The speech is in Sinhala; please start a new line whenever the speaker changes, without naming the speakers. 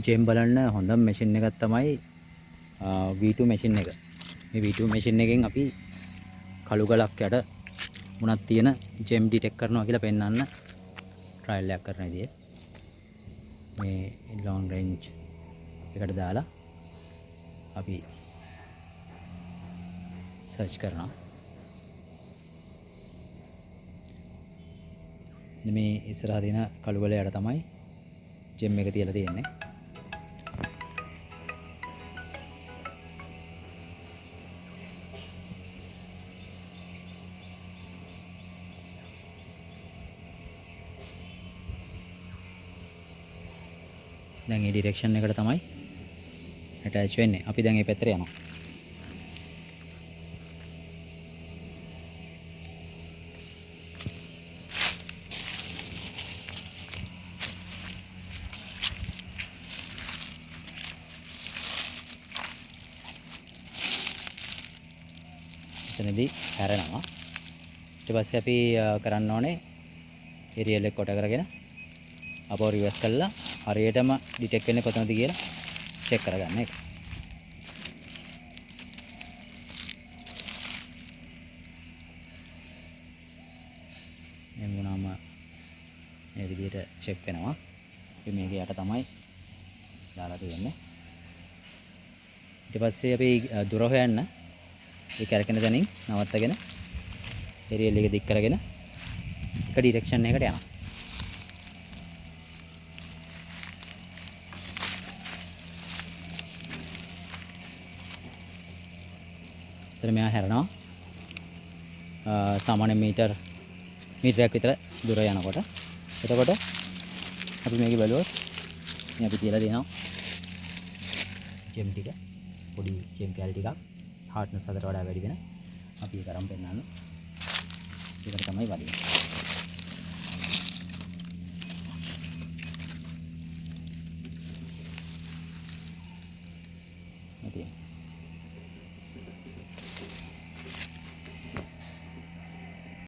ජෙම් බලන්න හොඳම මැෂින් එකක් තමයි V2 මැෂින් එක. මේ V2 මැෂින් එකෙන් අපි කළු ගලක් යට මුණක් තියෙන ජෙම් ඩිටෙක්ට් කරනවා කියලා පෙන්වන්න ට්‍රයිල් එකක් කරන විදිය. මේ ලොන්ග් රේන්ජ් එකට දාලා අපි සර්ච් කරනවා. මේ ඉස්සරහා තියෙන කළු ගල යට තමයි ජෙම් එක තියලා තියෙන්නේ. දැන් මේ ඩිරෙක්ෂන් එකට තමයි ඇටච් වෙන්නේ. අපි දැන් මේ පැත්තට යනවා. එතනදී හැරෙනවා. ඊට පස්සේ අපි කරන්න ඕනේ ඒරියල් එක කොට කරගෙන අපෝ රිවර්ස් කරලා හරියටම ඩිටෙක්ට් වෙන්නේ කොතනද කියලා චෙක් කරගන්න එක. මේ වුණාම මේ විදිහට චෙක් වෙනවා. අපි මේක යට තමයි දාලා තියෙන්නේ. ඊට පස්සේ අපි දුර හොයන්න ඒ කැරකෙන තැනින් නවත්තගෙන ඒරියල් එක දික් කරගෙන එක ඩිරෙක්ෂන් එකකට යනවා. එතන මෙයා හැරෙනවා. සාමාන්‍ය මීටරයක් විතර දුර යනකොට. එතකොට අපි මේක බලුවොත් මේ අපි තියලා දෙනවා ජෙම් ටික පොඩි ජෙම් කැල් ටිකක් හાર્ඩ්නස් හතර වඩා වැඩි වෙන අපි ඒක අරන් පෙන්නන්න. ඒකට තමයි වදින්නේ. නැතිනම්